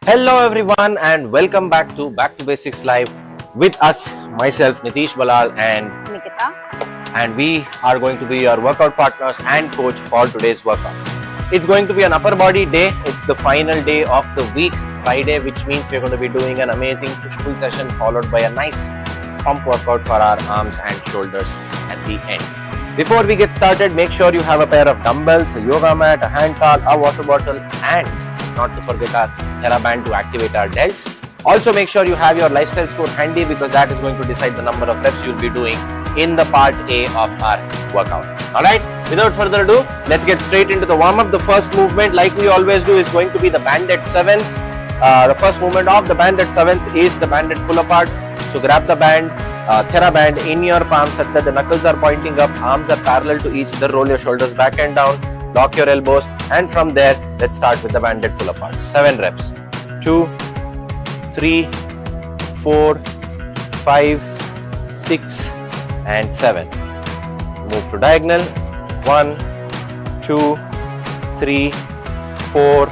Hello everyone and welcome back to Basics Live with us, myself Nitish Balal and Nikita. And we are going to be your workout partners and coach for today's workout. It's going to be an upper body day. It's the final day of the week, Friday, which means we're going to be doing an amazing push-pull session followed by a nice pump workout for our arms and shoulders at the end. Before we get started, make sure you have a pair of dumbbells, a yoga mat, a hand towel, a water bottle, and not to forget our TheraBand to activate our delts. Also make sure you have your lifestyle score handy because that is going to decide the number of reps you'll be doing in the part A of our workout. Alright, without further ado, let's get straight into the warm-up. The first movement, like we always do, is going to be the banded sevens. The first movement of the banded sevens is the banded pull-aparts. So grab the band, TheraBand in your palms such that the knuckles are pointing up, arms are parallel to each other, roll your shoulders back and down, lock your elbows, and from there, let's start with the banded pull-aparts. 7 reps. 2, 3, 4, 5, 6, and 7. Move to diagonal. 1, 2, 3, 4,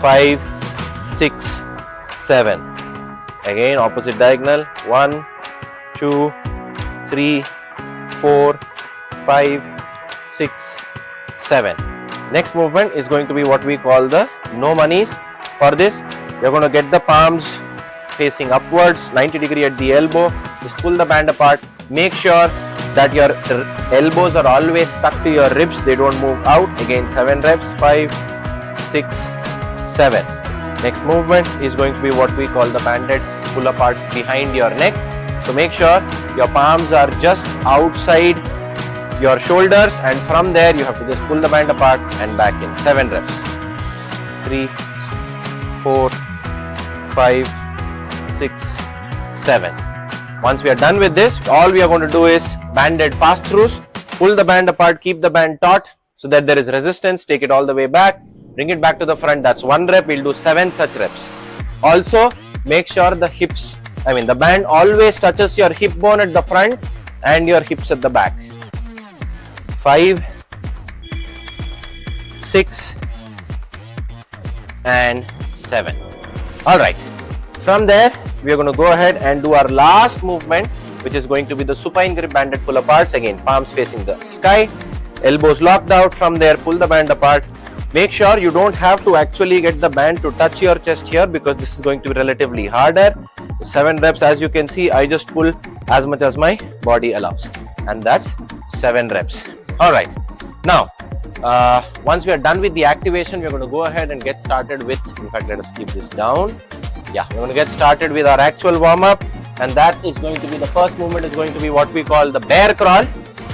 5, 6, 7. Again, opposite diagonal. 1, 2, 3, 4, 5, 6, 7. Next movement is going to be what we call the no manies. For this, you're going to get the palms facing upwards, 90 degree at the elbow. Just pull the band apart. Make sure that your elbows are always stuck to your ribs. They don't move out. Again, 7 reps. 5, 6, 7. Next movement is going to be what we call the banded pull-aparts behind your neck. So make sure your palms are just outside your shoulders, and from there you have to just pull the band apart and back in. 7 reps. 3, 4, 5, 6, 7. Once we are done with this, all we are going to do is banded pass-throughs. Pull the band apart, keep the band taut so that there is resistance. Take it all the way back, bring it back to the front. That's 1 rep. We'll do 7 such reps. Also, make sure the band always touches your hip bone at the front and your hips at the back. 5, 6, and 7. Alright, from there we are going to go ahead and do our last movement, which is going to be the supine grip banded pull aparts. Again, palms facing the sky, elbows locked out. From there, pull the band apart. Make sure you don't have to actually get the band to touch your chest here because this is going to be relatively harder. 7 reps, as you can see, I just pull as much as my body allows, and that's 7 reps. Alright, now once we are done with the activation, we're going to go ahead and get started with, in fact, let us keep this down. Yeah, we're going to get started with our actual warm-up, and that is going to be, the first movement is going to be what we call the bear crawl.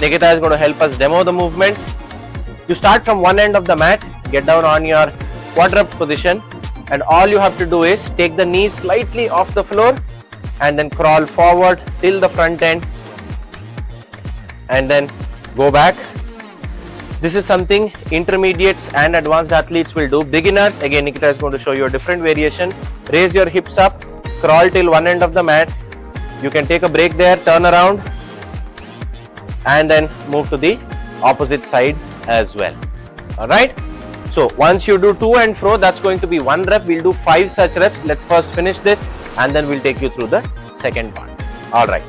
Nikita is going to help us demo the movement. You start from one end of the mat, get down on your quadruped position, and all you have to do is take the knees slightly off the floor and then crawl forward till the front end and then go back. This is something intermediates and advanced athletes will do. Beginners, again, Nikita is going to show you a different variation. Raise your hips up, crawl till one end of the mat. You can take a break there, turn around, and then move to the opposite side as well. Alright, so once you do to and fro, that's going to be 1 rep. We'll do 5 such reps. Let's first finish this and then we'll take you through the second part. Alright.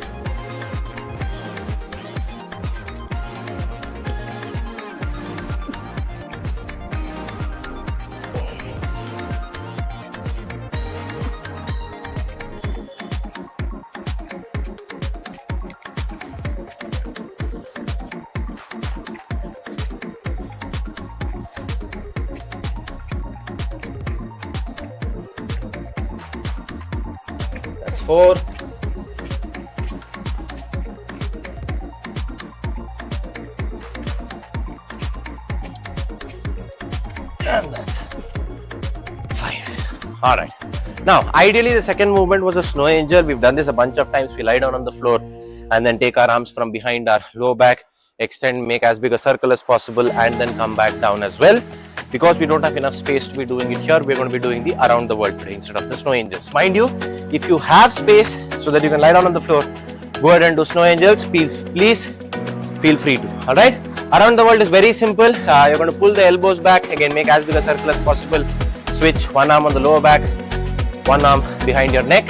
That's 4. And that's 5. Alright. Now, ideally the second movement was a snow angel. We've done this a bunch of times. We lie down on the floor and then take our arms from behind our low back, extend, make as big a circle as possible, and then come back down as well. Because we don't have enough space to be doing it here, we're going to be doing the around the world today instead of the snow angels. Mind you, if you have space so that you can lie down on the floor, go ahead and do snow angels. Please feel free to. Alright, around the world is very simple. You're going to pull the elbows back, again make as big a circle as possible, switch one arm on the lower back, one arm behind your neck.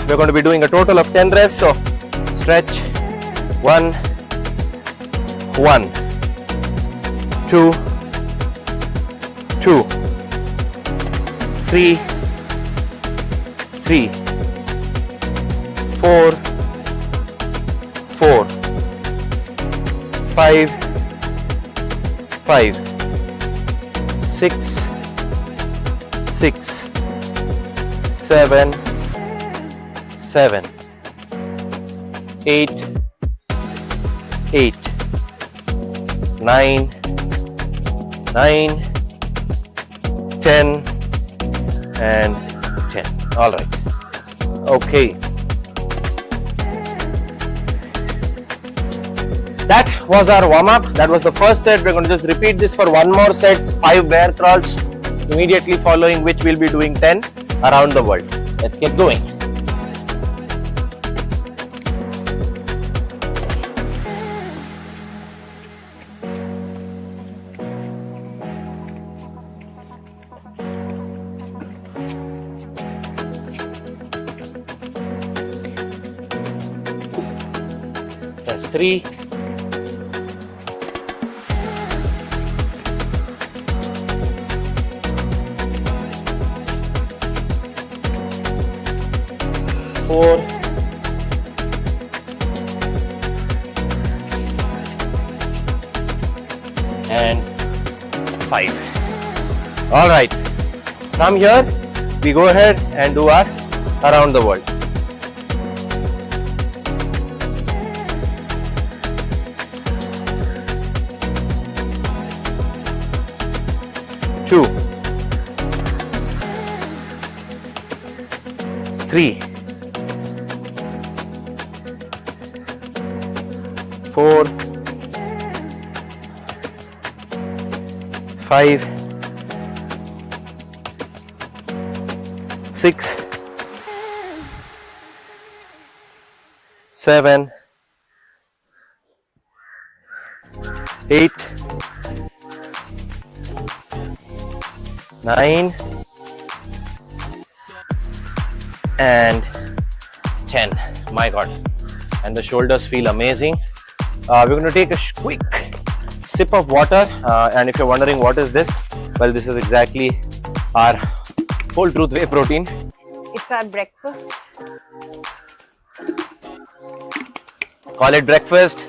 We're going to be doing a total of 10 reps. So stretch, 1, 1, 2, 2, 3, 3, 4, 4, 5, 5, 6, 6, 7, 7, 8, 8, 9, 9, 10 and 10. All right. Okay. That was our warm-up. That was the first set. We're going to just repeat this for one more set, 5 bear crawls, immediately following which we'll be doing 10 around the world. Let's get going. That's 3. 4, and 5. All right. From here, we go ahead and do our around the world. Two, 3, 4, 5, 6, 7, 8, 9 and 10. My God. And the shoulders feel amazing. We're going to take a quick sip of water, and if you're wondering what is this, well, this is exactly our whole truth whey protein. It's our breakfast. Call it breakfast,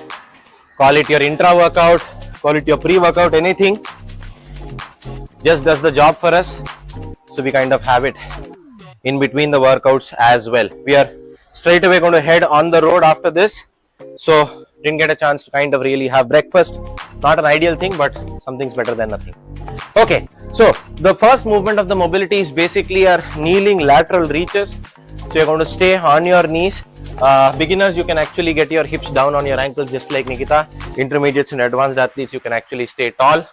call it your intra workout, call it your pre-workout, anything. Just does the job for us, so we kind of have it in between the workouts as well. We are straight away going to head on the road after this, so didn't get a chance to kind of really have breakfast. Not an ideal thing, but something's better than nothing. Okay, so the first movement of the mobility is basically our kneeling lateral reaches. So you're going to stay on your knees. Beginners, you can actually get your hips down on your ankles just like Nikita. Intermediates and advanced athletes, you can actually stay tall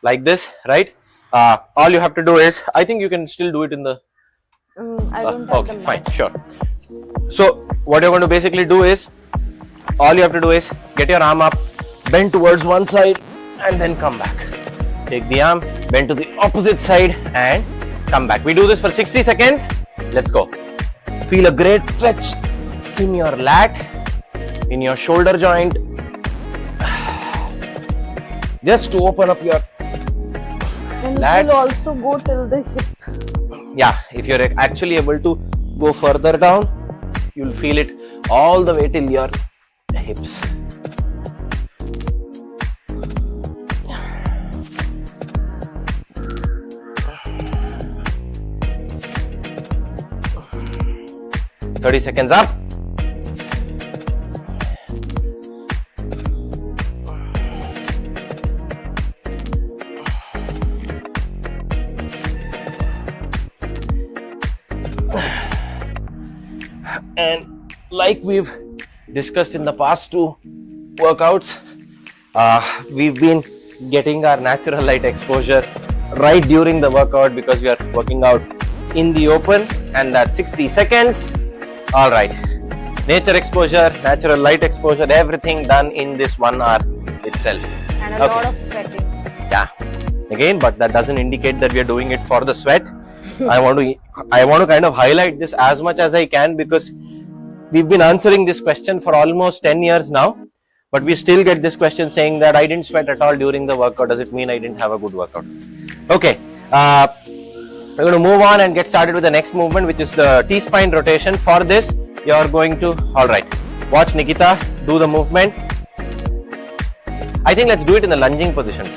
like this, right? All you have to do is, I think you can still do it in the I don't have okay, fine, sure. So what you're going to basically do is, all you have to do is get your arm up, bend towards one side and then come back. Take the arm, bend to the opposite side and come back. We do this for 60 seconds. Let's go. Feel a great stretch in your lat, in your shoulder joint, just to open up your and lats. it will also go till the hip. Yeah, if you're actually able to go further down, you'll feel it all the way till your hips. Thirty seconds up. And like we've discussed in the past 2 workouts, we've been getting our natural light exposure right during the workout because we are working out in the open, and that's 60 seconds. All right, nature exposure, natural light exposure, everything done in this 1 hour itself. And a lot of sweating. Yeah, again, but that doesn't indicate that we are doing it for the sweat. I want to kind of highlight this as much as I can because we've been answering this question for almost 10 years now, but we still get this question saying that I didn't sweat at all during the workout. Does it mean I didn't have a good workout? Okay, we're going to move on and get started with the next movement, which is the T-spine rotation. For this, you're going to, all right, watch Nikita do the movement. I think let's do it in the lunging position.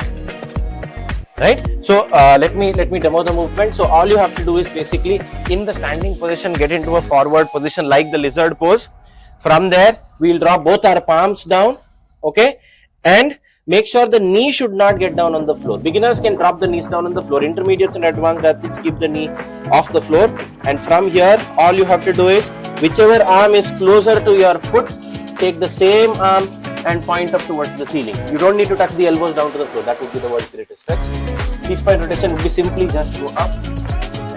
Right? So let me demo the movement. So all you have to do is basically in the standing position, get into a forward position like the lizard pose. From there, we'll drop both our palms down, okay? And make sure the knee should not get down on the floor. Beginners can drop the knees down on the floor. Intermediates and advanced athletes keep the knee off the floor. And from here, all you have to do is whichever arm is closer to your foot, take the same arm and point up towards the ceiling. You don't need to touch the elbows down to the floor. That would be the world's greatest stretch. T-spine rotation would be simply just go up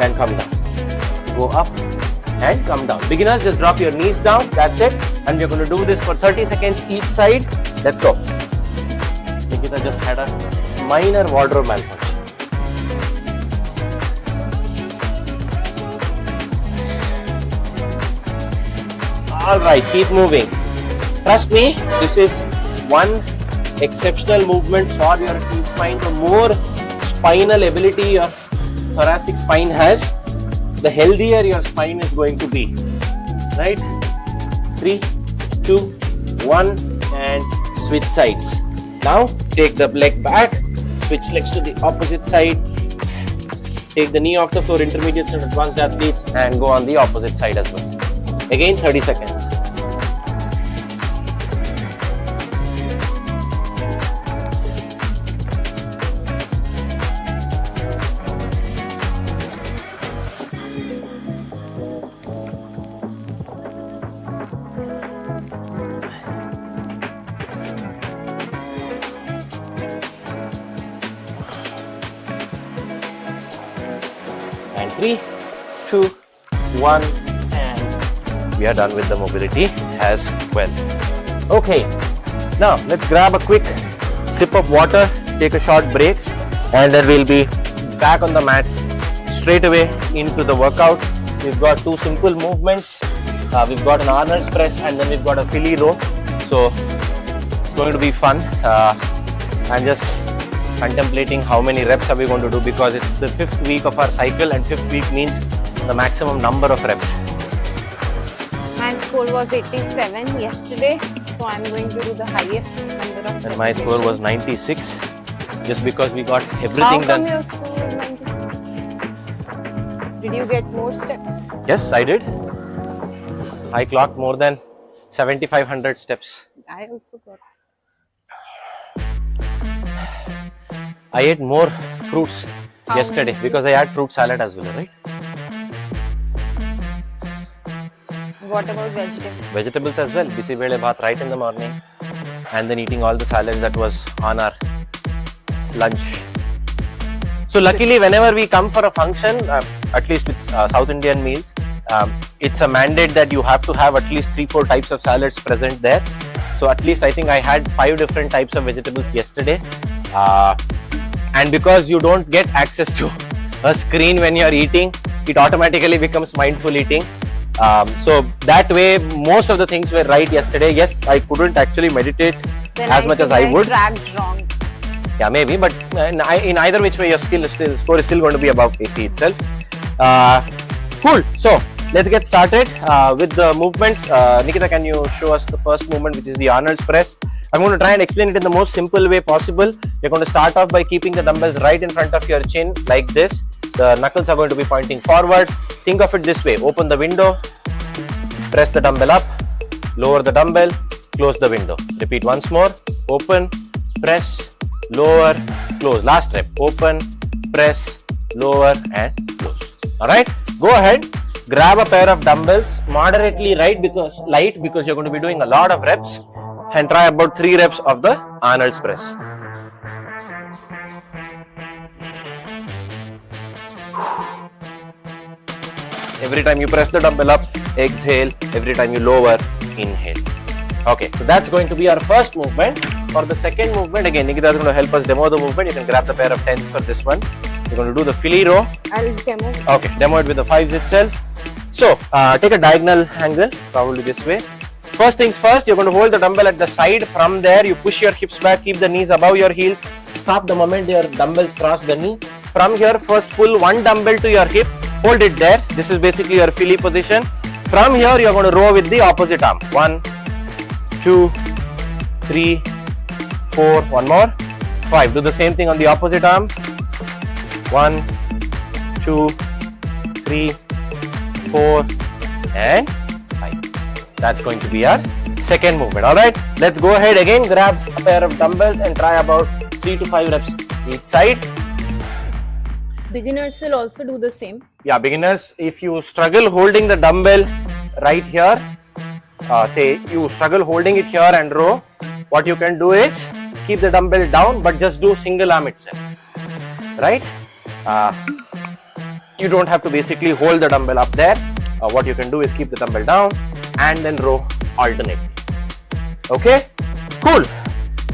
and come down. Go up and come down. Beginners, just drop your knees down. That's it. And we're going to do this for 30 seconds each side. Let's go. Nikita just had a minor wardrobe malfunction. Alright, keep moving. Trust me, this is one exceptional movement for your T-spine. The more spinal ability your thoracic spine has, the healthier your spine is going to be. Right? 3, 2, 1 and switch sides. Now take the leg back, switch legs to the opposite side. Take the knee off the floor, intermediates and advanced athletes, and go on the opposite side as well. Again 30 seconds. And 3, 2, 1 and we are done with the mobility as well. Okay, now let's grab a quick sip of water, take a short break, and then we'll be back on the mat straight away into the workout. We've got two simple movements. We've got an Arnold's press and then we've got a Philly row. So it's going to be fun. I'm just contemplating how many reps are we going to do because it's the 5th week of our cycle and 5th week means the maximum number of reps. My score was 87 yesterday, so I'm going to do the highest number of and my score was 96 just because we got everything done. How come your score was 96? Did you get more steps? Yes, I did. I clocked more than 7,500 steps. I also got. I ate more fruits yesterday because I had fruit salad as well, right? What about vegetables? Vegetables as well. Bisi bele bhat right in the morning and then eating all the salads that was on our lunch. So luckily whenever we come for a function, at least with South Indian meals, it's a mandate that you have to have at least 3-4 types of salads present there. So at least I think I had 5 different types of vegetables yesterday. And because you don't get access to a screen when you're eating, it automatically becomes mindful eating. So that way, most of the things were right yesterday. Yes, I couldn't actually meditate then as much as I would. Tracked wrong. Yeah, maybe, but in either which way, your score is still going to be above 80 itself. Cool. So let's get started with the movements. Nikita, can you show us the first movement, which is the Arnold's press? I'm going to try and explain it in the most simple way possible. You're going to start off by keeping the dumbbells right in front of your chin like this. The knuckles are going to be pointing forwards. Think of it this way. Open the window, press the dumbbell up, lower the dumbbell, close the window. Repeat once more. Open, press, lower, close. Last rep. Open, press, lower and close. Alright, go ahead. Grab a pair of dumbbells, moderately light because you're going to be doing a lot of reps, and try about 3 reps of the Arnold's press. Every time you press the dumbbell up, exhale. Every time you lower, inhale. Okay, so that's going to be our first movement. For the second movement, again, Nikita is going to help us demo the movement. You can grab the pair of 10s for this one. You're going to do the Philly row. I'll demo. Okay, demo it with the 5s itself. So, take a diagonal angle, probably this way. First things first, you're going to hold the dumbbell at the side. From there, you push your hips back, keep the knees above your heels. Stop the moment your dumbbells cross the knee. From here, first pull one dumbbell to your hip, hold it there. This is basically your Philly position. From here, you're going to row with the opposite arm. 1, 2, 3, 4, one more, 5. Do the same thing on the opposite arm. 1, 2, 3, 4, and 5. That's going to be our second movement. Alright, let's go ahead again. Grab a pair of dumbbells and try about 3 to 5 reps each side. Beginners will also do the same. Yeah, beginners, if you struggle holding the dumbbell right here, say you struggle holding it here and row, what you can do is keep the dumbbell down but just do single arm itself. Right? You don't have to basically hold the dumbbell up there. What you can do is keep the dumbbell down and then row alternately. Okay, cool.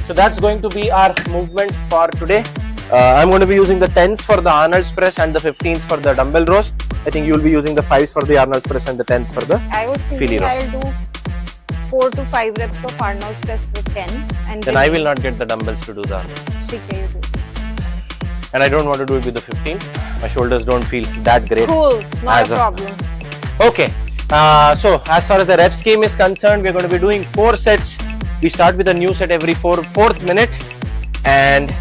So that's going to be our movements for today. I'm going to be using the 10s for the Arnold's press and the 15s for the dumbbell rows. I think you'll be using the 5s for the Arnold's press and the 10s for the I was thinking I'll do 4 to 5 reps of Arnold's press with 10. And then I will not get the dumbbells to do the Arnold's. Okay, you do. And I don't want to do it with the 15. My shoulders don't feel that great. Cool, not a problem. Okay, so as far as the rep scheme is concerned, we're going to be doing 4 sets. We start with a new set every fourth minute, and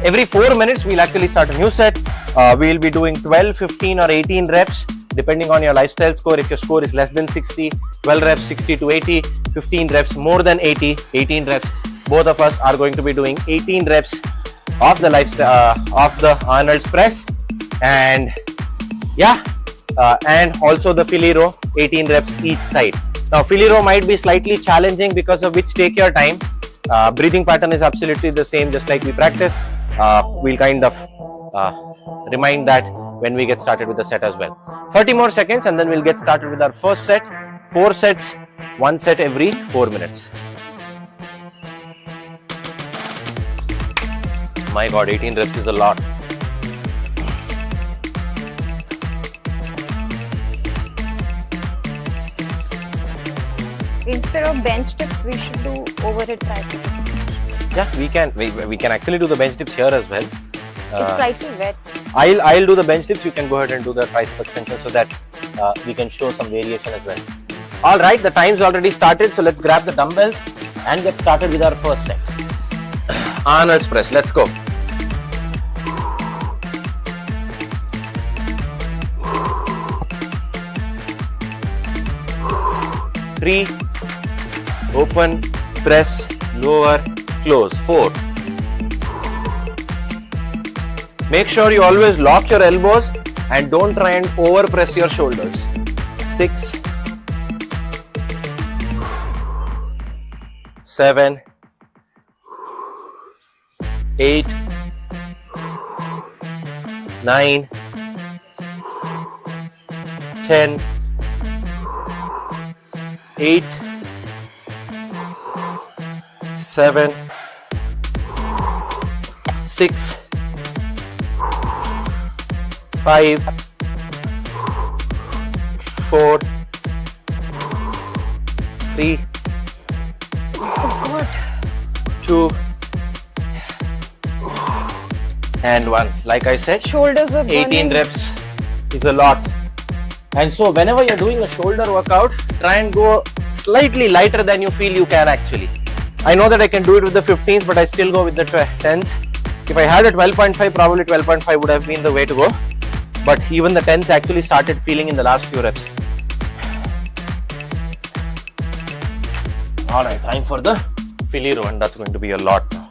every 4 minutes we'll actually start a new set. We'll be doing 12, 15 or 18 reps depending on your lifestyle score. If your score is less than 60, 12 reps 60 to 80, 15 reps more than 80, 18 reps. Both of us are going to be doing 18 reps of the of the Arnold's press, and yeah, and also the Philly row, 18 reps each side. Now Philly row might be slightly challenging, because of which take your time. Breathing pattern is absolutely the same, just like we practiced. We'll kind of remind that when we get started with the set as well. 30 more seconds and then we'll get started with our first set. 4 sets, 1 set every 4 minutes. My god, 18 reps is a lot. Instead of bench dips, we should do overhead triceps. Yeah, we can actually do the bench dips here as well. It's slightly wet. I'll do the bench dips. You can go ahead and do the tricep extension, so that we can show some variation as well. All right, the time's already started, so let's grab the dumbbells and get started with our first set. Arnold's press. Let's go. Three, open, press, lower, close. 4. Make sure you always lock your elbows and don't try and over press your shoulders. 6, 7, 8, 9, 10, 8, 7, 6, 5, 4, 3, 2, and 1. Like I said, Shoulders are 18 reps is a lot. And so whenever you're doing a shoulder workout, try and go slightly lighter than you feel you can actually. I know that I can do it with the 15s, but I still go with the 10s. If I had a 12.5, probably 12.5 would have been the way to go. But even the 10s actually started feeling in the last few reps. Alright, time for the Philly row, and that's going to be a lot now.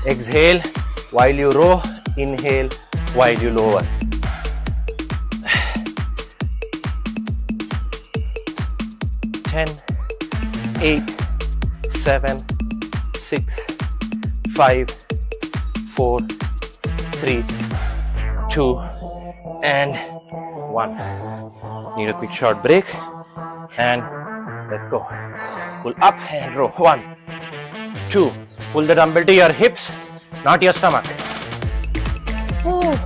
Exhale while you row, inhale while you lower. 10, 8, 7, 6, 5, 4, 3, 2, and 1. Need a quick short break, and let's go. Pull up and row. 1, 2. Pull the dumbbell to your hips, not your stomach. Ooh.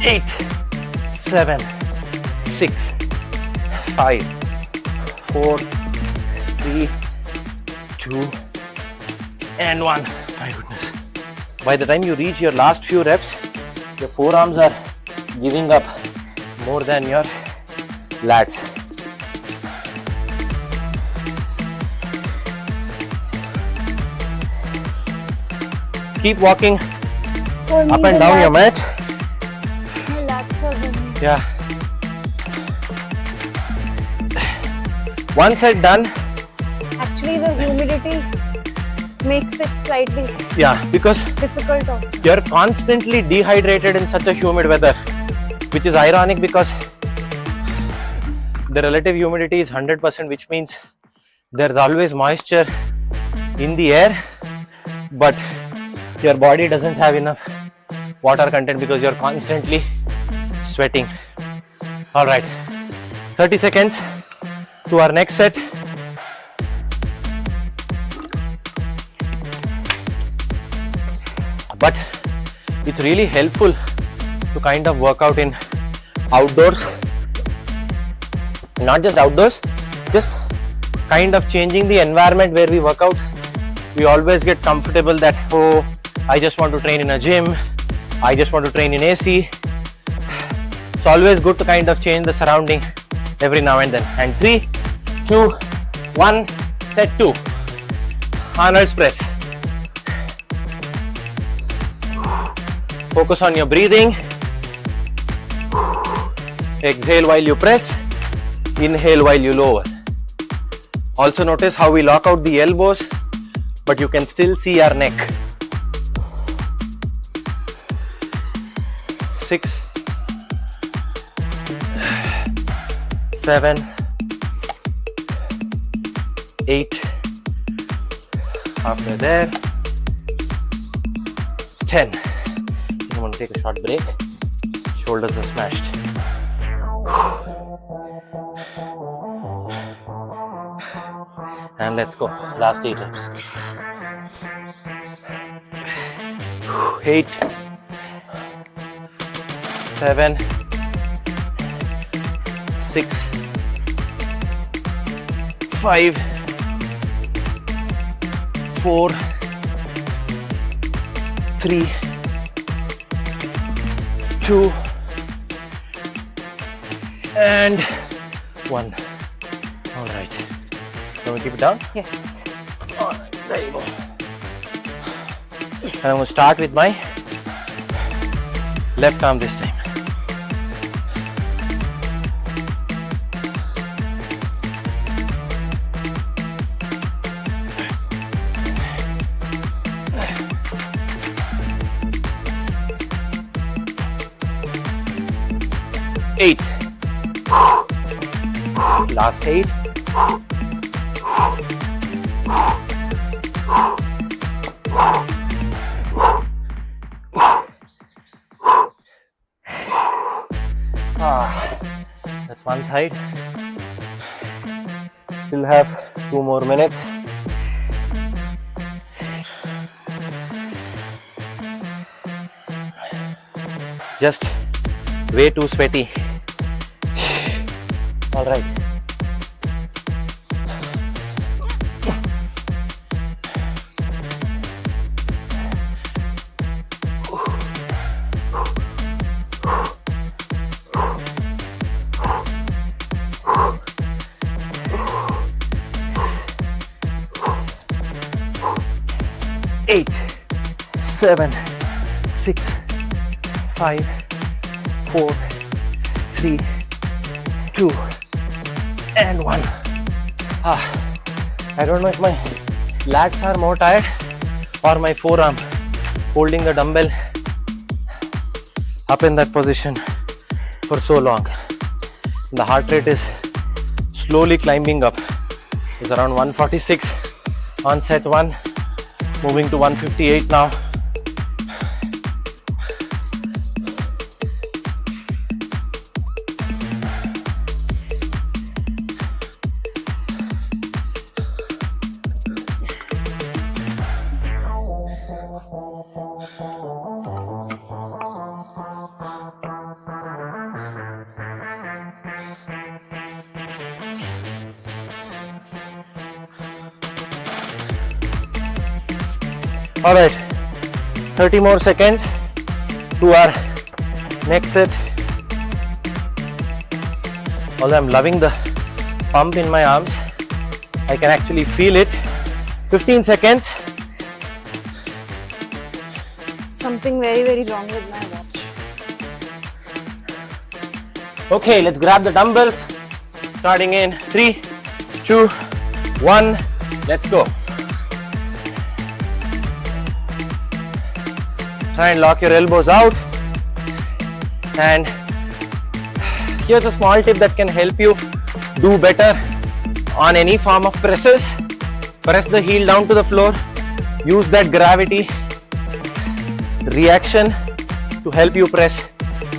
8, 7, 6, 5, 4, 3, 2, and 1. My goodness. By the time you reach your last few reps, your forearms are giving up more than your lats. Keep walking up and down your mat. My lats are burning. Yeah. One set done. Actually, the humidity makes it slightly Because difficult also. you're constantly dehydrated in such a humid weather, which is ironic because the relative humidity is 100%, which means there's always moisture in the air, but your body doesn't have enough water content because you're constantly sweating. All right, 30 seconds to our next set. But it's really helpful to kind of work out in outdoors, not just outdoors, just kind of changing the environment where we work out. We always get comfortable that, oh, I just want to train in a gym, I just want to train in AC. It's always good to kind of change the surrounding every now and then. And 3, 2, 1, set 2. Arnold's press. Focus on your breathing. Exhale while you press. Inhale while you lower. Also notice how we lock out the elbows, but you can still see our neck. 6, 7, 8. After there, 10. I'm going to take a short break. Shoulders are smashed. And let's go. Last 8 reps. 8, 7, 6, 5, 4, 3, 2, and 1. All right. Can we keep it down? Yes. All right, there you go. And I'm going to start with my left arm this time. Eight. Last 8. That's one side. Still have 2 more minutes. Just way too sweaty. All right. Eight, 7, 6, 5, 4, 3, 2, and 1. I don't know if my lats are more tired or my forearm holding the dumbbell up in that position for so long. The heart rate is slowly climbing up. It's around 146 on set 1, moving to 158 now. All right, 30 more seconds to our next set. Although I'm loving the pump in my arms, I can actually feel it. 15 seconds. Something very, very wrong with my watch. Okay, let's grab the dumbbells. Starting in 3, 2, 1. Let's go. Try and lock your elbows out. And here's a small tip that can help you do better on any form of presses. Press the heel down to the floor. Use that gravity reaction to help you press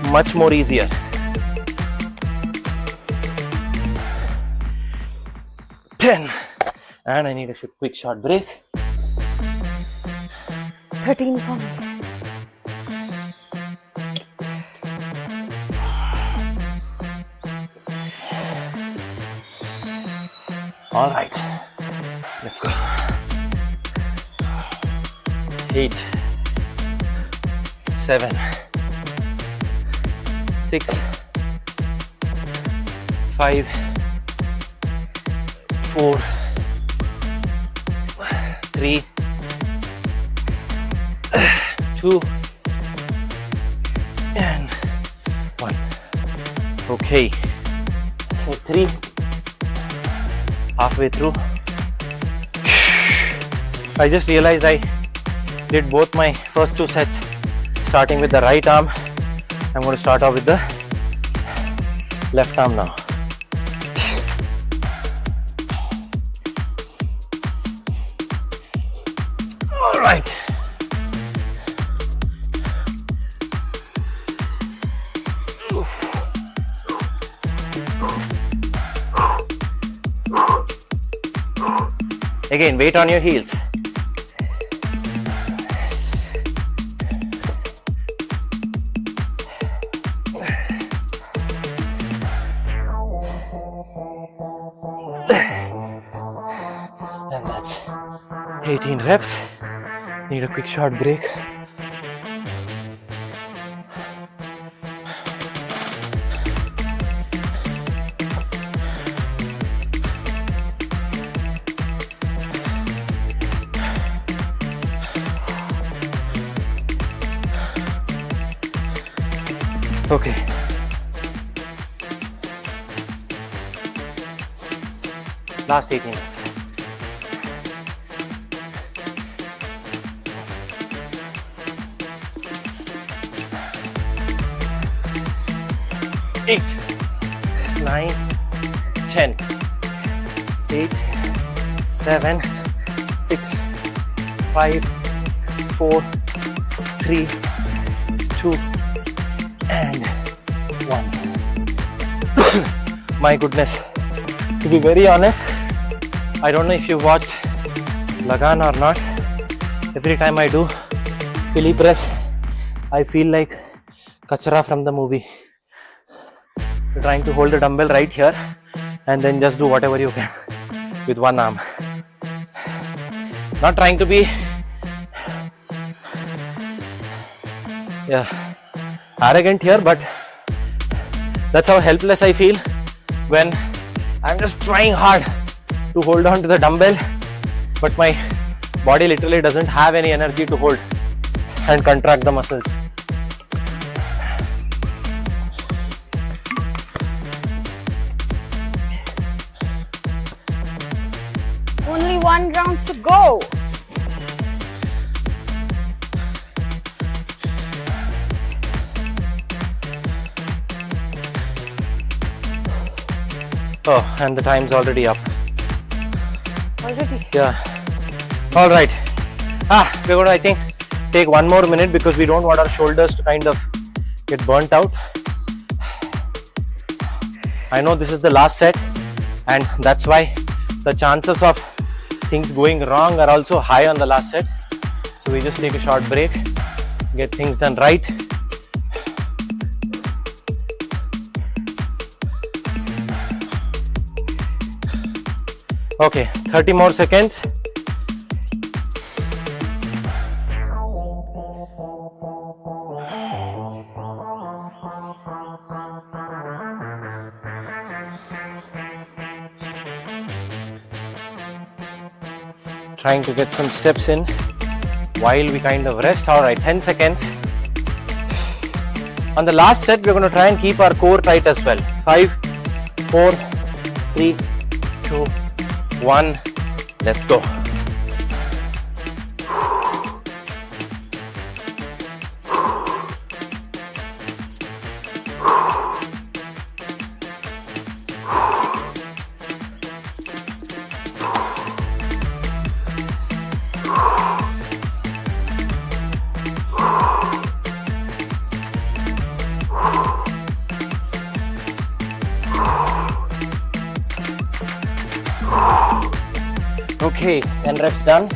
much more easier. And I need a quick short break. 13 for me. All right, let's go. 8, 7, 6, 5, 4, 3, 2, and 1. Okay, set 3. Halfway through. I just realized I did both my first 2 sets starting with the right arm. I'm going to start off with the left arm now. All right. Again, weight on your heels. And that's 18 reps. Need a quick short break. Okay. Last 18 reps. Eight, 9, 10, 8, 7, 6, 5, 4, 3, 2, and 1. My goodness, to be very honest, I don't know if you watched Lagan or not. Every time I do Philly press, I feel like Kachra from the movie. You're trying to hold the dumbbell right here and then just do whatever you can with one arm. Not trying to be arrogant here, but that's how helpless I feel when I'm just trying hard to hold on to the dumbbell, but my body literally doesn't have any energy to hold and contract the muscles. Only 1 round to go. Oh, and the time's already up. Already? Yeah. All right. We're going to, I think, take 1 more minute because we don't want our shoulders to kind of get burnt out. I know this is the last set, and that's why the chances of things going wrong are also high on the last set. So we just take a short break, get things done right. Okay, 30 more seconds. trying to get some steps in while we kind of rest. All right, 10 seconds. On the last set, we're going to try and keep our core tight as well. 5, 4, 3, 2, 1. Let's go. Okay, 10 reps done.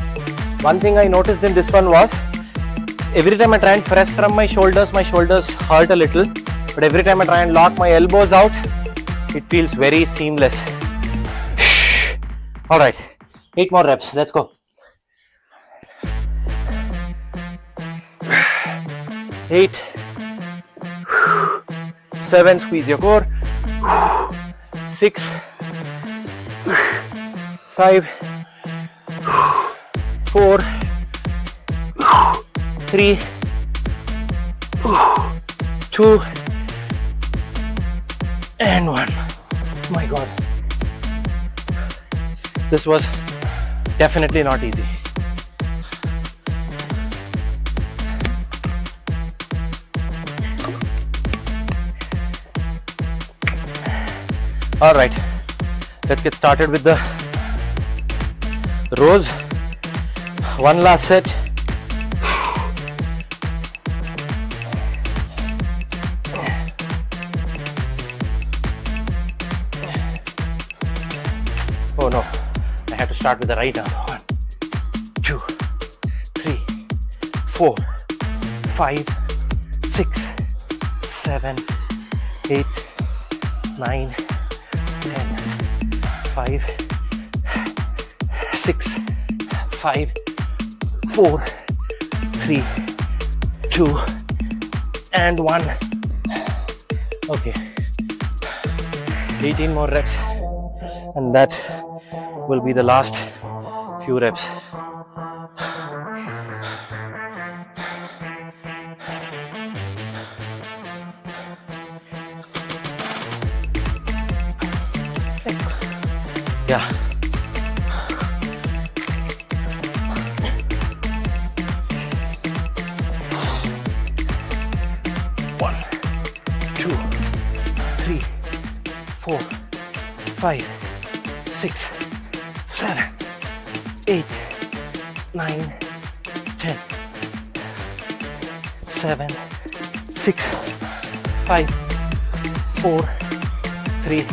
One thing I noticed in this one was every time I try and press from my shoulders hurt a little. But every time I try and lock my elbows out, it feels very seamless. All right, 8 more reps. Let's go. 8, 7, squeeze your core. 6, 5, 4, 3, 2, and 1. My God. This was definitely not easy. All right, let's get started with the rows. One last set. Oh no, I have to start with the right arm. 1, 2, 3, 4, 5, 6, 7, 8, 9, 10, 5, 6, 5, 4, 3, 2, and 1. Okay, 18 more reps, and that will be the last few reps. Yeah. One, 2, 3, 4, 5, 6, 7, 8, 9, 10, 7, 6, 5, 4, 3,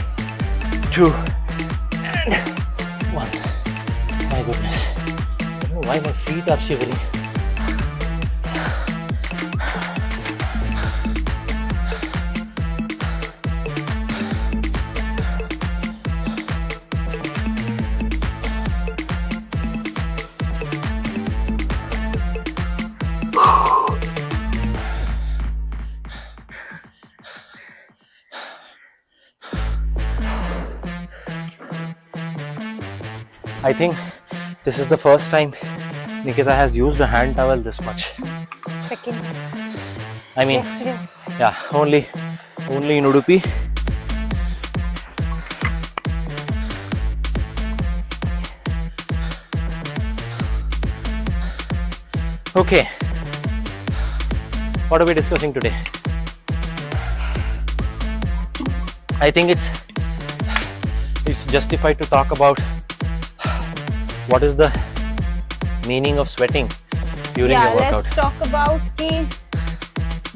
2, and 1. My goodness. I don't know why my feet are shivering. I think this is the first time Nikita has used a hand towel this much. Second. I mean, Yesterday. yeah, only in Udupi. Okay, what are we discussing today? I think it's justified to talk about what is the meaning of sweating during your workout. Let's talk about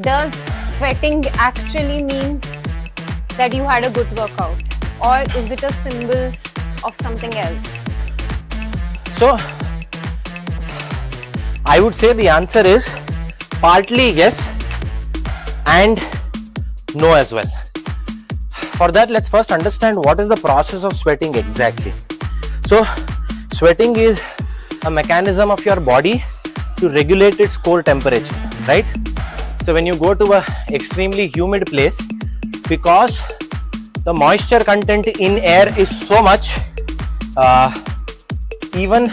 does sweating actually mean that you had a good workout, or is it a symbol of something else? So, I would say the answer is partly yes and no as well. For that, let's first understand what is the process of sweating exactly. So, sweating is a mechanism of your body to regulate its core temperature, right? So when you go to a extremely humid place, because the moisture content in air is so much, even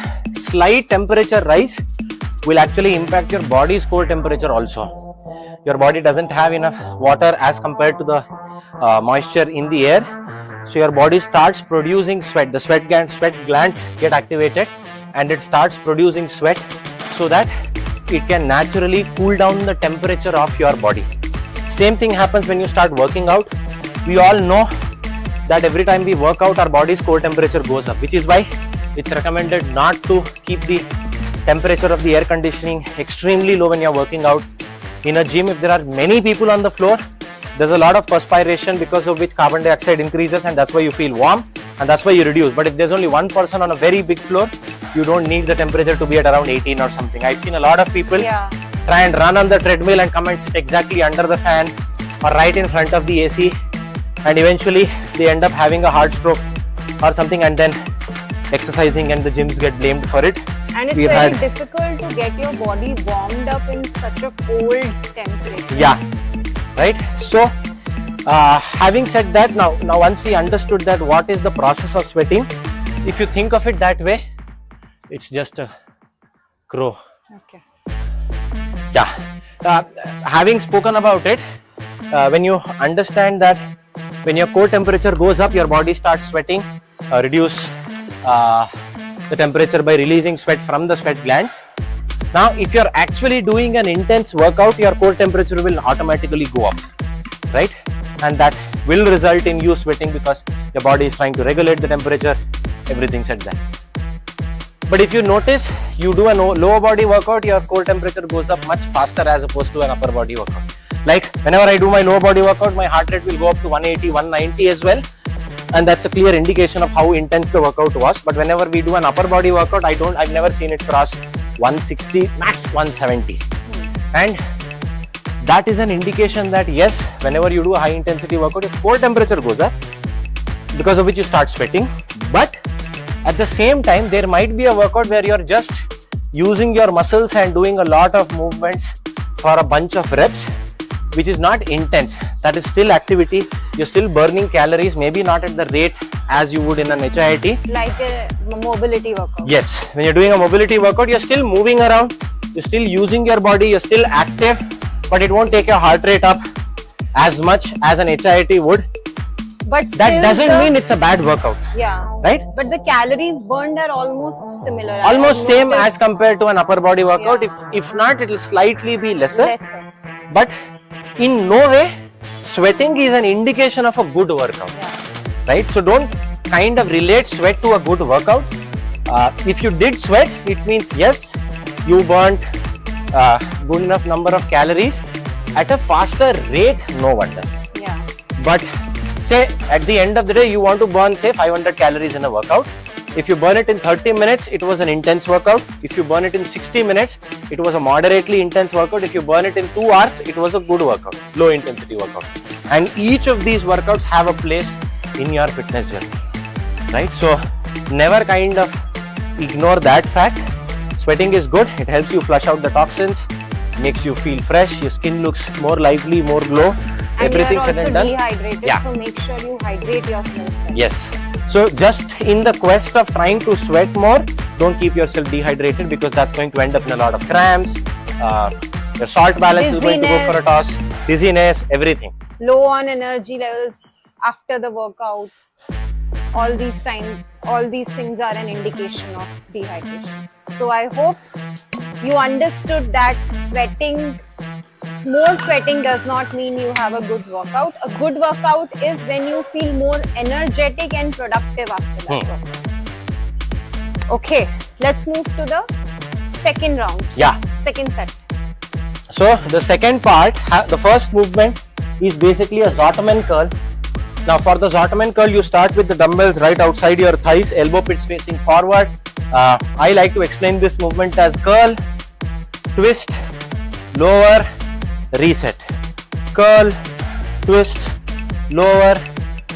slight temperature rise will actually impact your body's core temperature also. Your body doesn't have enough water as compared to the moisture in the air. So your body starts producing sweat. The sweat glands get activated and it starts producing sweat so that it can naturally cool down the temperature of your body. Same thing happens when you start working out. We all know that every time we work out, our body's core temperature goes up, which is why it's recommended not to keep the temperature of the air conditioning extremely low when you're working out. In a gym, if there are many people on the floor, there's a lot of perspiration because of which carbon dioxide increases, and that's why you feel warm and that's why you reduce. But if there's only one person on a very big floor, you don't need the temperature to be at around 18 or something. I've seen a lot of people try and run on the treadmill and come and sit exactly under the fan or right in front of the AC, and eventually they end up having a heart stroke or something, and then exercising and the gyms get blamed for it. And it's very difficult to get your body warmed up in such a cold temperature. Yeah, right. So having said that, now once we understood that what is the process of sweating, if you think of it that way, it's just a crow. Okay. Yeah. Having spoken about it, when you understand that when your core temperature goes up, your body starts sweating, reduce the temperature by releasing sweat from the sweat glands. Now, if you're actually doing an intense workout, your core temperature will automatically go up, right? And that will result in you sweating because your body is trying to regulate the temperature, everything said that. But if you notice, you do a lower body workout, your core temperature goes up much faster as opposed to an upper body workout. Like whenever I do my lower body workout, my heart rate will go up to 180, 190 as well. And that's a clear indication of how intense the workout was. But whenever we do an upper body workout, I've never seen it cross 160, max 170. And that is an indication that yes, whenever you do a high intensity workout, your core temperature goes up, because of which you start sweating. But at the same time, there might be a workout where you're just using your muscles and doing a lot of movements for a bunch of reps, which is not intense. That is still activity. You're still burning calories, maybe not at the rate as you would in an HIIT. Like a mobility workout. Yes, when you're doing a mobility workout, you're still moving around, you're still using your body, you're still active, but it won't take your heart rate up as much as an HIIT would. But that doesn't mean it's a bad workout. Yeah. Right? But the calories burned are almost similar. Almost same as compared to an upper body workout. Yeah. If not, it will slightly be lesser. But in no way, sweating is an indication of a good workout. Yeah. Right? So don't kind of relate sweat to a good workout. If you did sweat, it means yes, you burnt good enough number of calories at a faster rate, no wonder. Yeah. But say at the end of the day, you want to burn say 500 calories in a workout. If you burn it in 30 minutes, it was an intense workout. If you burn it in 60 minutes, it was a moderately intense workout. If you burn it in 2 hours, it was a good workout, low intensity workout. And each of these workouts have a place in your fitness journey, right? So never kind of ignore that fact. Sweating is good. It helps you flush out the toxins, makes you feel fresh. Your skin looks more lively, more glow. And everything you are also done. Dehydrated, yeah. So make sure you hydrate yourself. Yes. So just in the quest of trying to sweat more, don't keep yourself dehydrated, because that's going to end up in a lot of cramps. Your salt balance is going to go for a toss. Dizziness, everything. Low on energy levels after the workout. All these signs, all these things are an indication of dehydration. So I hope you understood that more sweating does not mean you have a good workout. A good workout is when you feel more energetic and productive after that workout. Okay, let's move to the second round. Yeah. Second set. So the second part, the first movement is basically a Zottoman curl. Now for the Zottoman curl, you start with the dumbbells right outside your thighs, elbow pits facing forward. I like to explain this movement as curl, twist, lower, reset. Curl, twist, lower,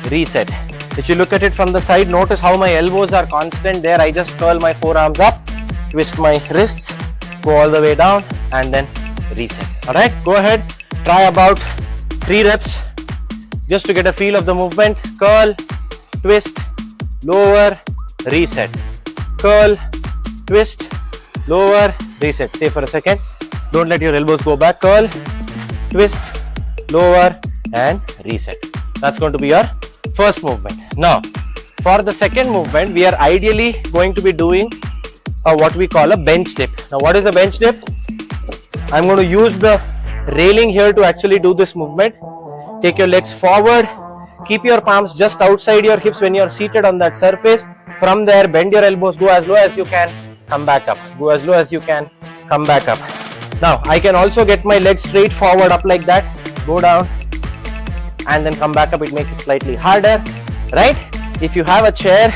reset. If you look at it from the side, notice how my elbows are constant there. I just curl my forearms up, twist my wrists, go all the way down, and then reset. Alright, go ahead, try about 3 reps just to get a feel of the movement. Curl, twist, lower, reset. Curl, twist, lower, reset. Stay for a second. Don't let your elbows go back. Curl, twist, lower, and reset. That's going to be your first movement. Now, for the second movement, we are ideally going to be doing what we call a bench dip. Now, what is a bench dip? I'm going to use the railing here to actually do this movement. Take your legs forward. Keep your palms just outside your hips when you're seated on that surface. From there, bend your elbows, go as low as you can, come back up. Go as low as you can, come back up. Now, I can also get my legs straight forward up like that, go down, and then come back up. It makes it slightly harder, right? If you have a chair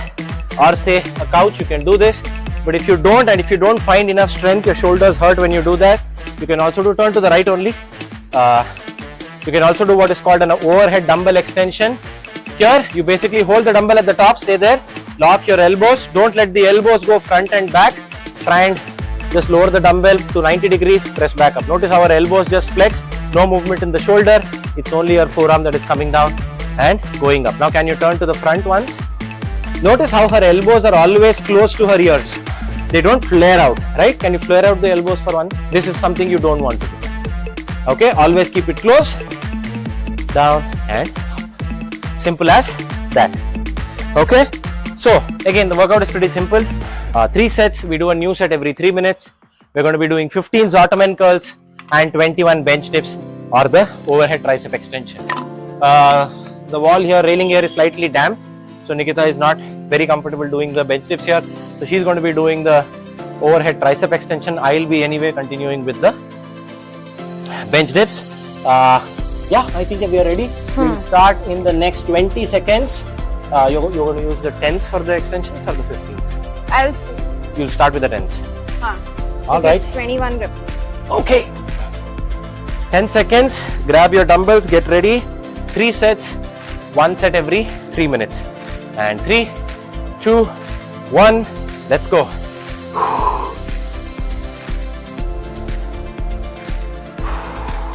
or say a couch, you can do this. But if you don't, and if you don't find enough strength, your shoulders hurt when you do that, you can also do turn to the right only. You can also do what is called an overhead dumbbell extension. Here, you basically hold the dumbbell at the top, stay there, lock your elbows. Don't let the elbows go front and back. Try and just lower the dumbbell to 90 degrees, press back up. Notice our elbows just flex, no movement in the shoulder. It's only your forearm that is coming down and going up. Now, can you turn to the front once? Notice how her elbows are always close to her ears. They don't flare out, right? Can you flare out the elbows for one? This is something you don't want to do. Okay, always keep it close, down and up. Simple as that. Okay, so again, the workout is pretty simple. 3 sets, we do a new set every 3 minutes. We're going to be doing 15 Zottoman curls and 21 bench dips or the overhead tricep extension. The wall here, railing here is slightly damp. So Nikita is not very comfortable doing the bench dips here. So she's going to be doing the overhead tricep extension. I'll be anyway continuing with the bench dips. Yeah, I think we are ready. We'll start in the next 20 seconds. You're going to use the 10s for the extensions or the 15s? You'll start with the 10s. All right. 21 reps. Okay. 10 seconds. Grab your dumbbells. Get ready. 3 sets. 1 set every 3 minutes. And 3, 2, 1. Let's go.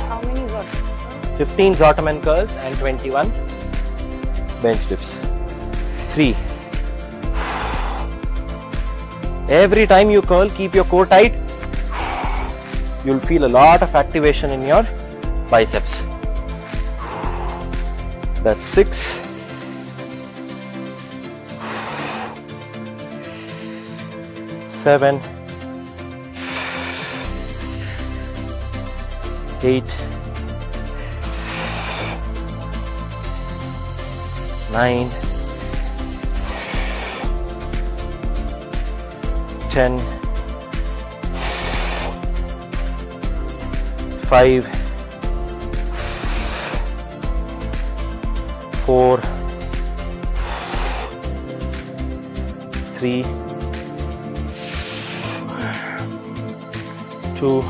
How many Zottoman? 15 Zottoman curls and 21 bench dips. 3. Every time you curl, keep your core tight. You'll feel a lot of activation in your biceps. That's 6. 7, 8, 9, 10, 5, 4, 3, 2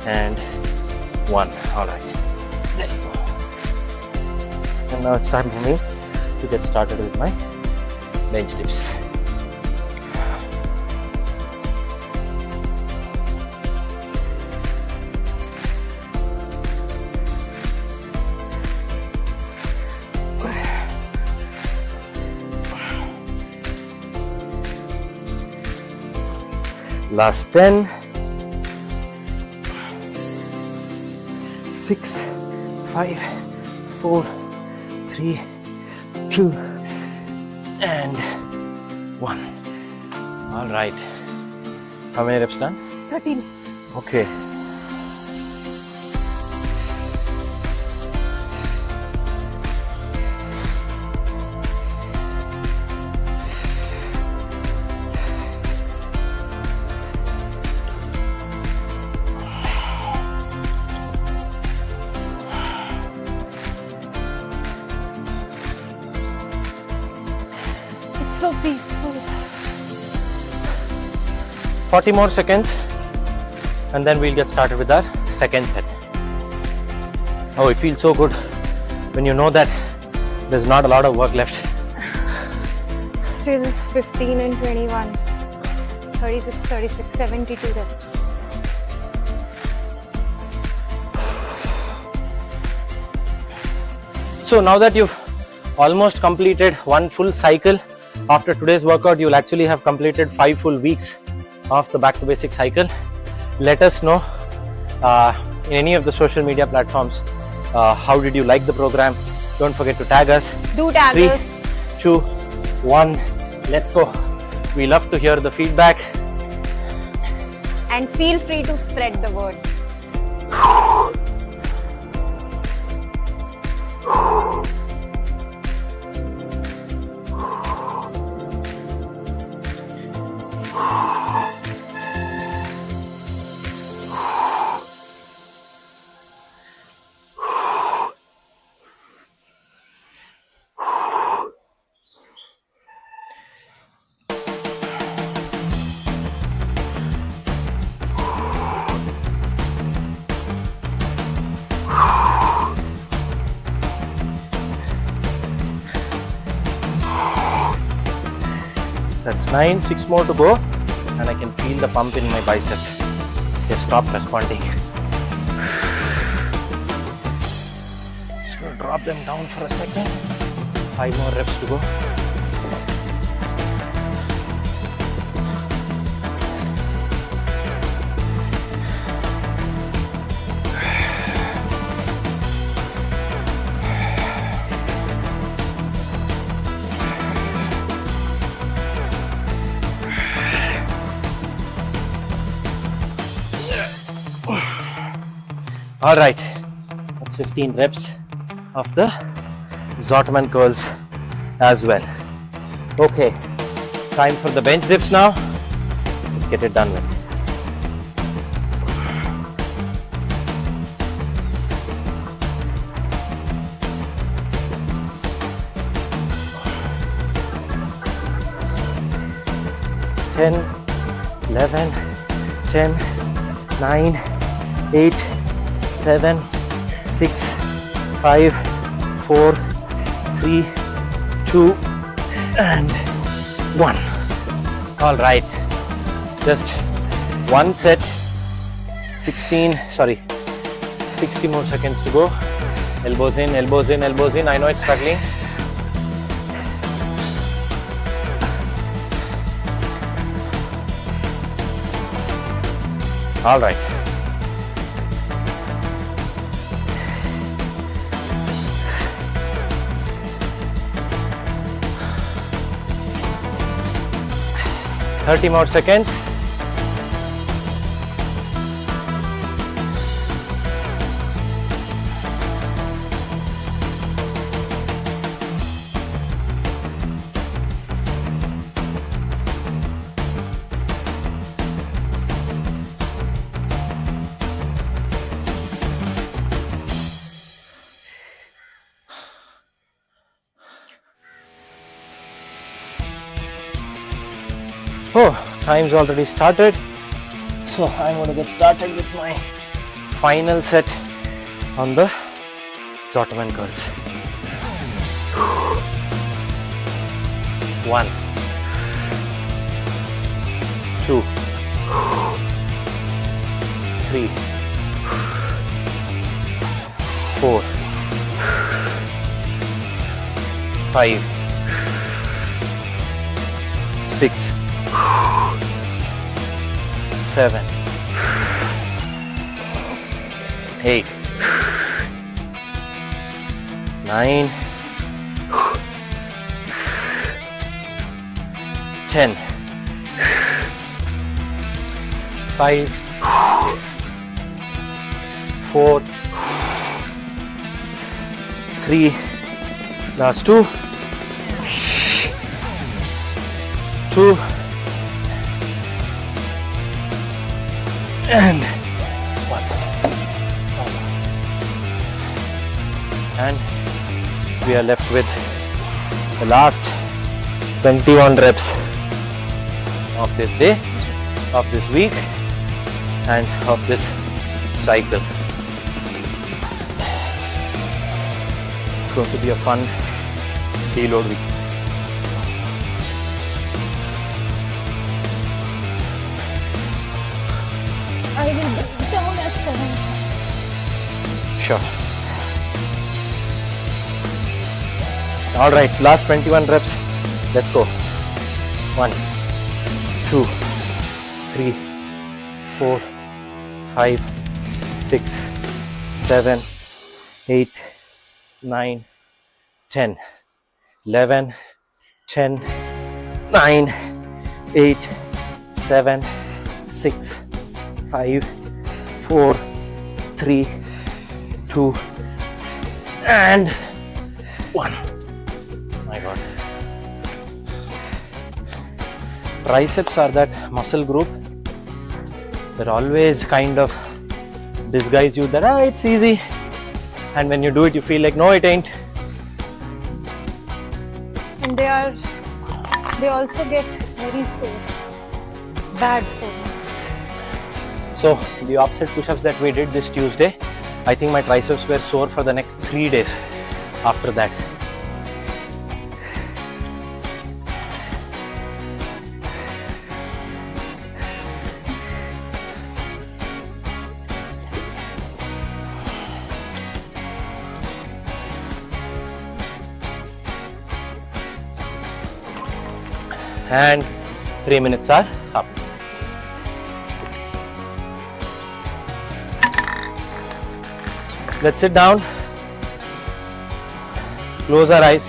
and 1. All right, there you go. And now it's time for me to get started with my bench dips. Last 10, 6, 5, 4, 3, 2 and 1. All right. How many reps done? 13. Okay. So peaceful. 40 more seconds and then we'll get started with our second set. Oh, it feels so good when you know that there's not a lot of work left. Still 15 and 21. 36, 36, 72 reps. So now that you've almost completed one full cycle After today's workout, you'll actually have completed 5 full weeks of the back to basics cycle. Let us know in any of the social media platforms how did you like the program. Don't forget to tag us. Do tag 3, us. 2, 1, let's go. We love to hear the feedback. And feel free to spread the word. That's 9, 6 more to go, and I can feel the pump in my biceps. They stopped responding. Just going to drop them down for a second. 5 more reps to go. All right, that's 15 reps of the Zottoman curls as well. Okay, time for the bench dips now. Let's get it done with. Ten, 11, 10, 9, 8, 7, 6, 5, 4, 3, 2, and 1. All right, just one set, 60 more seconds to go. Elbows in, elbows in, elbows in. I know it's struggling. All right. Thirty more seconds. Oh, time's already started. So I'm going to get started with my final set on the Zottoman curls. 1, 2, 3, 4, 5, 6, 7, 8, 9, 10, 5, 4, 3, last 2, 2, and 1. And we are left with the last 21 reps of this day, of this week, and of this cycle. It's going to be a fun deload week. I will bring down as 7. Sure. All right, last 21 reps. Let's go. 1, 2, 3, 4, 5, 6, 7, 8, 9, 10, 11, 10, 9, 8, 7, 6, 5, 4, 3, 2, and 1. My God. Triceps are that muscle group that always kind of disguise you that it's easy, and when you do it you feel like no, it ain't. And they also get very sore, bad soreness. So the offset push-ups that we did this Tuesday, I think my triceps were sore for the next 3 days after that. And 3 minutes are up. Let's sit down, close our eyes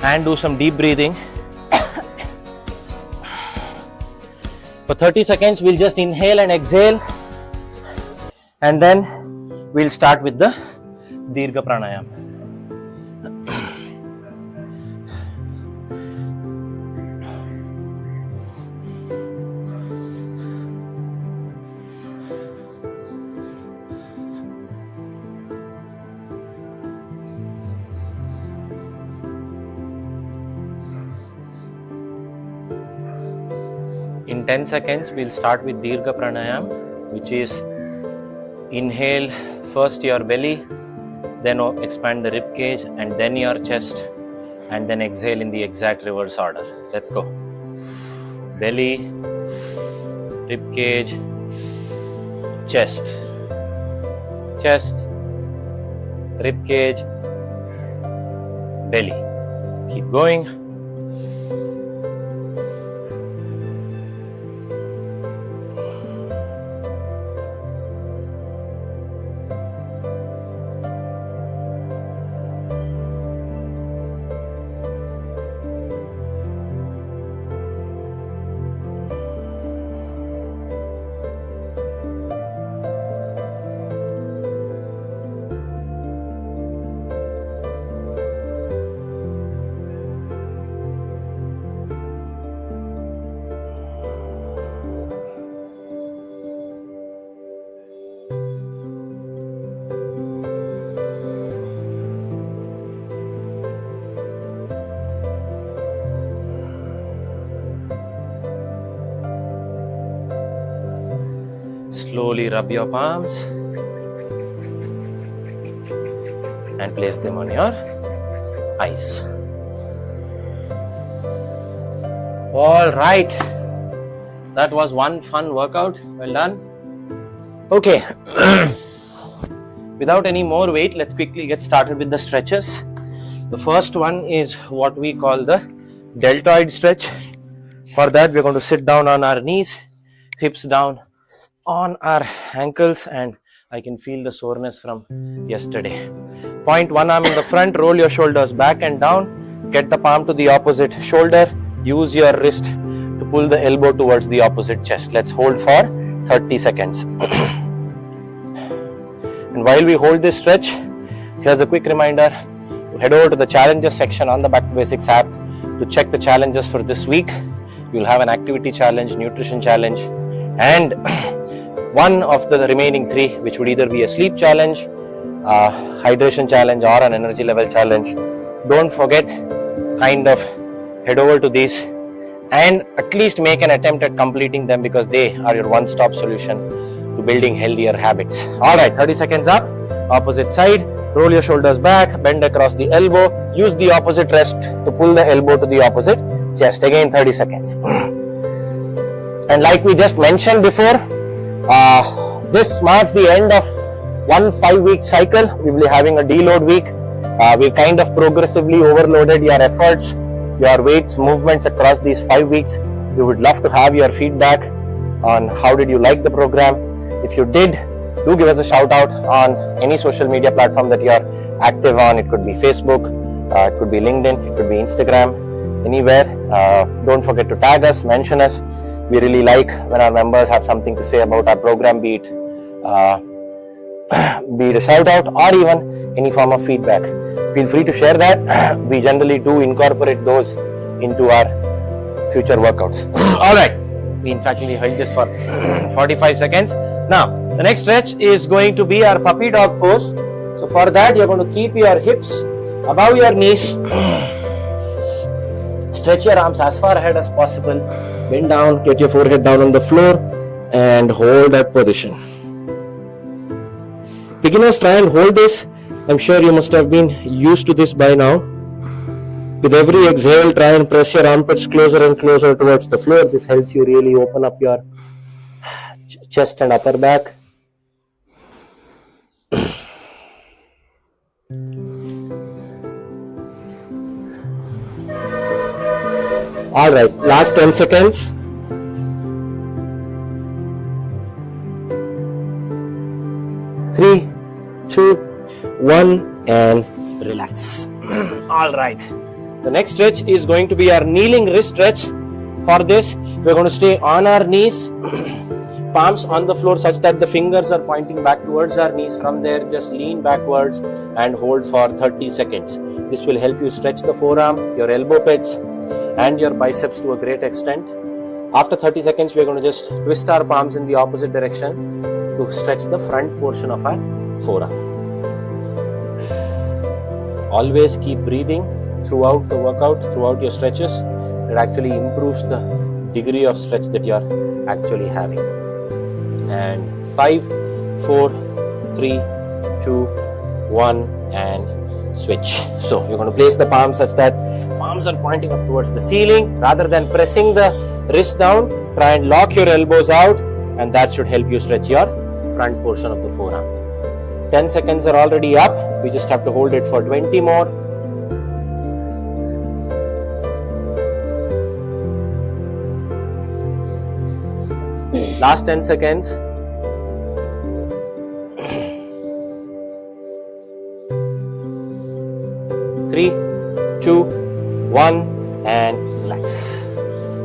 and do some deep breathing. For 30 seconds we'll just inhale and exhale, and then we'll start with the Dirgha Pranayam. In 10 seconds, we'll start with Dirgha Pranayam, which is inhale first your belly, then expand the rib cage, and then your chest, and then exhale in the exact reverse order. Let's go. Belly, rib cage, chest, chest, rib cage, belly. Keep going. Slowly rub your palms and place them on your eyes. All right, that was one fun workout. Well done. Okay, without any more wait, let's quickly get started with the stretches. The first one is what we call the deltoid stretch. For that, we're going to sit down on our knees, hips down on our ankles, and I can feel the soreness from yesterday. Point one arm in the front, roll your shoulders back and down, get the palm to the opposite shoulder, use your wrist to pull the elbow towards the opposite chest. Let's hold for 30 seconds. And while we hold this stretch, here's a quick reminder to head over to the challenges section on the Back to Basics app to check the challenges for this week. You'll have an activity challenge, nutrition challenge, and one of the remaining three, which would either be a sleep challenge, hydration challenge, or an energy level challenge. Don't forget, kind of head over to these and at least make an attempt at completing them, because they are your one-stop solution to building healthier habits. Alright, 30 seconds up, opposite side, roll your shoulders back, bend across the elbow, use the opposite wrist to pull the elbow to the opposite chest. Again 30 seconds. And like we just mentioned before, this marks the end of one 5-week cycle. We will be having a deload week. We kind of progressively overloaded your efforts your weights movements across these 5 weeks. We would love to have your feedback on how did you like the program. If you did, do give us a shout out on any social media platform that you are active on. It could be Facebook, it could be LinkedIn, it could be Instagram, anywhere. Don't forget to tag us, mention us. We really like when our members have something to say about our program, be it a shout out or even any form of feedback. Feel free to share that. We generally do incorporate those into our future workouts. All right. We in fact held this for 45 seconds. Now, the next stretch is going to be our puppy dog pose. So for that, you're going to keep your hips above your knees. Stretch your arms as far ahead as possible. Bend down, get your forehead down on the floor and hold that position. Beginners, try and hold this. I'm sure you must have been used to this by now. With every exhale, try and press your armpits closer and closer towards the floor. This helps you really open up your chest and upper back. All right, last 10 seconds. 3, 2, 1, and relax. All right. The next stretch is going to be our kneeling wrist stretch. For this, we're going to stay on our knees, palms on the floor such that the fingers are pointing back towards our knees. From there, just lean backwards and hold for 30 seconds. This will help you stretch the forearm, your elbow pits, and your biceps to a great extent. After 30 seconds, we're going to just twist our palms in the opposite direction to stretch the front portion of our forearm. Always keep breathing throughout the workout, throughout your stretches. It actually improves the degree of stretch that you are actually having. And 5, 4, 3, 2, 1, and switch. So you're going to place the palms such that palms are pointing up towards the ceiling. Rather than pressing the wrist down, try and lock your elbows out, and that should help you stretch your front portion of the forearm. 10 seconds are already up. We just have to hold it for 20 more. Last 10 seconds. 3, 2, 1, and relax.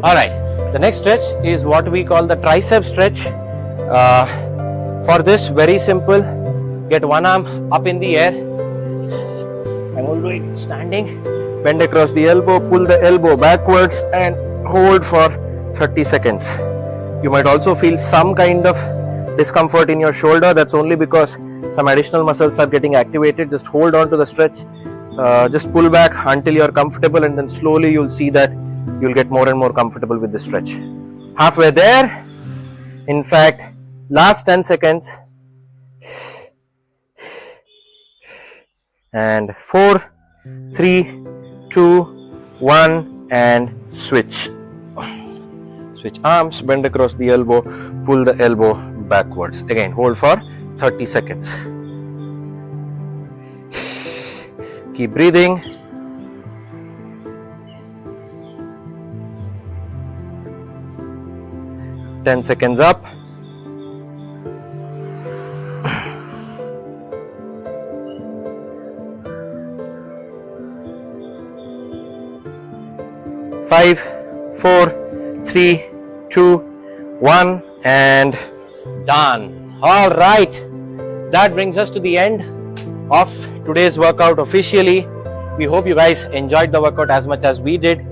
All right. The next stretch is what we call the tricep stretch. For this, very simple. Get one arm up in the air. I'm going to do it standing. Bend across the elbow, pull the elbow backwards and hold for 30 seconds. You might also feel some kind of discomfort in your shoulder. That's only because some additional muscles are getting activated. Just hold on to the stretch. Just pull back until you're comfortable, and then slowly you'll see that you'll get more and more comfortable with the stretch. Halfway there. In fact, last 10 seconds. And 4, 3, 2, 1, and switch. Switch arms, bend across the elbow, pull the elbow backwards. Again, hold for 30 seconds. Keep breathing. Ten seconds up. 5, 4, 3, 2, 1, and done. All right. That brings us to the end of today's workout officially. We hope you guys enjoyed the workout as much as we did.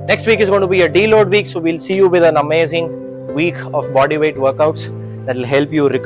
Next week is going to be a deload week, so we'll see you with an amazing week of bodyweight workouts that will help you recover